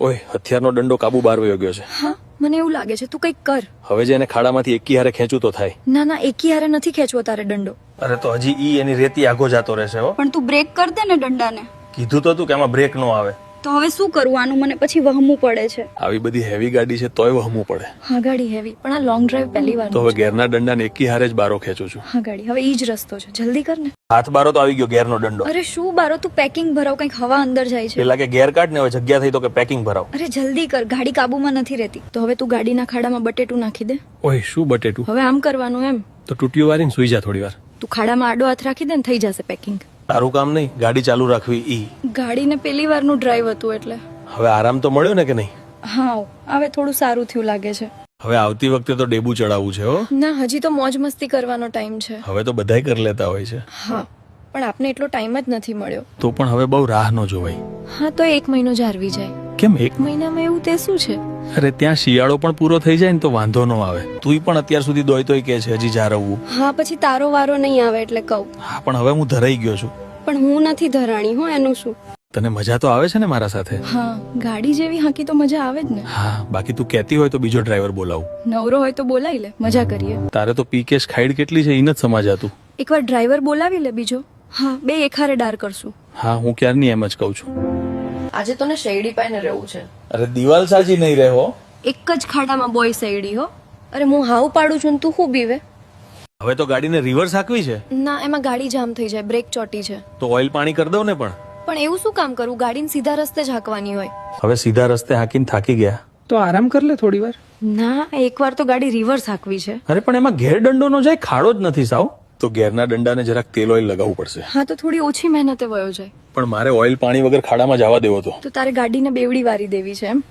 ઓય હથિયારનો દંડો કાબુ બહાર વયો ગયો છે. હા મને એવું લાગે છે તું કંઈક કર. હવે જે એને ખાડામાંથી એકી હારે ખેંચું તો થાય. ના ના એકી હારે નથી ખેંચવો તારે દંડો. અરે તો હજી ઈ એની રેતી આગો જાતો રહેશે હો. પણ તું બ્રેક કર દે ને દંડાને. કીધું તો તું કે આમાં બ્રેક નો આવે. તો હવે શું કરું આનું મને પછી વહમવું પડે છે. આવી બધી હેવી ગાડી છે તોય વહમવું પડે. હા ગાડી હેવી પણ આ લોંગ ડ્રાઈવ પહેલી વાર. તો હવે ગેરના દંડાને એકી હારે જ બારો ખેંચું છું. હા ગાડી હવે ઈ જ રસ્તો છે જલ્દી કર ને. હાથ બારો તો આવી ગયો ગેરનો દંડો. અરે શું બારો તું પેકિંગ ભરાવ કંઈક હવા અંદર જાય છે. પેલા કે ગેર કાઢ ને હવે જગ્યા થઈ તો કે પેકિંગ ભરાવ. અરે જલ્દી કર ગાડી કાબુમાં નથી રહેતી. તો હવે તું ગાડીના ખાડામાં બટેટું નાખી દે. ઓય શું બટેટું? હવે આમ કરવાનું એમ. તો તૂટ્યું વારીને સુઈ જા થોડી વાર. તું ખાડામાં આડો હાથ રાખી દે ને થઈ જશે પેકિંગ. તારું કામ નહીં ગાડી ચાલુ રાખવી ઈ. ગાડીને પેલી વારનું ડ્રાઈવ હતું એટલે. હવે આરામ તો મળ્યો ને કે નહીં? હા હવે થોડું સારું થયું લાગે છે. હવે આવતી વખતે તો ડેબુ ચડાવવું છે હો. ના હજી તો મોજ મસ્તી કરવાનો ટાઈમ છે. હવે તો બધાય કરી લેતા હોય છે. હા પણ આપને એટલો ટાઈમ જ નથી મળ્યો. તો પણ હવે બહુ રાહ ન જોવાય. હા તો 1 મહિનો જારવી જાય. કેમ 1 મહિનામાં એવું તે શું છે? અરે ત્યાં શિયાળો પણ પૂરો થઈ જાય ને તો વાંધો ન આવે. તુંય પણ અત્યાર સુધી દોય તોય કે છે હજી જારવવું. હા પછી તારો વારો નહીં આવે એટલે કહું. હા પણ હવે હું ધરાઈ ગયો છું. પણ હું નથી ધરાણી હો એનું શું. તને મજા તો આવે છે ને મારા સાથે? હા ગાડી જેવી હાંકી તો મજા આવે જ ને. હા બાકી તું કહેતી હોય તો બીજો ડ્રાઈવર બોલાવું. નવરો હોય તો બોલાવી લે મજા કરીએ. તારે તો પીકેશ ખાઈડ કેટલી છે ઈ નથી સમાજાતું. એકવાર ડ્રાઈવર બોલાવી લે બીજો. હા બે એકારે ડાર કરશું. હા હું ક્યારની એમ જ કહું છું. આજે તો ને શેરડી પાઈને રહેવું છે. અરે દિવાલ સાજી નહીં રહો. એક જ ખાડામાં બોય શેરડી હો. અરે હું હાવ પાડું છું ને તું શું બીવે? હવે તો ગાડીને રિવર્સ હાંકવી છે. ના એમાં ગાડી જામ થઈ જાય બ્રેક ચોટી છે. તો ઓઇલ પાણી કરી દઉં ને પણ. પણ એવું શું કામ કરું ગાડીને સીધા રસ્તે જ હાંકવાની હોય. હવે સીધા રસ્તે હાંકીને થાકી ગયા. તો આરામ કર લે થોડી વાર. ના એકવાર તો ગાડી રિવર્સ હાંકવી છે. અરે પણ એમાં ઘેર દંડો નો જાય ખાડો જ નથી સાવ. તો ઘેરના દંડાને જરાક તેલ ઓઇલ લગાવવું પડશે. હા તો થોડી ઓછી મહેનતે વયો જાય. પણ મારે ઓઇલ પાણી વગર ખાડામાં જવા દેવો તો. તો તારે ગાડીને બેવડી વારી દેવી છે એમ.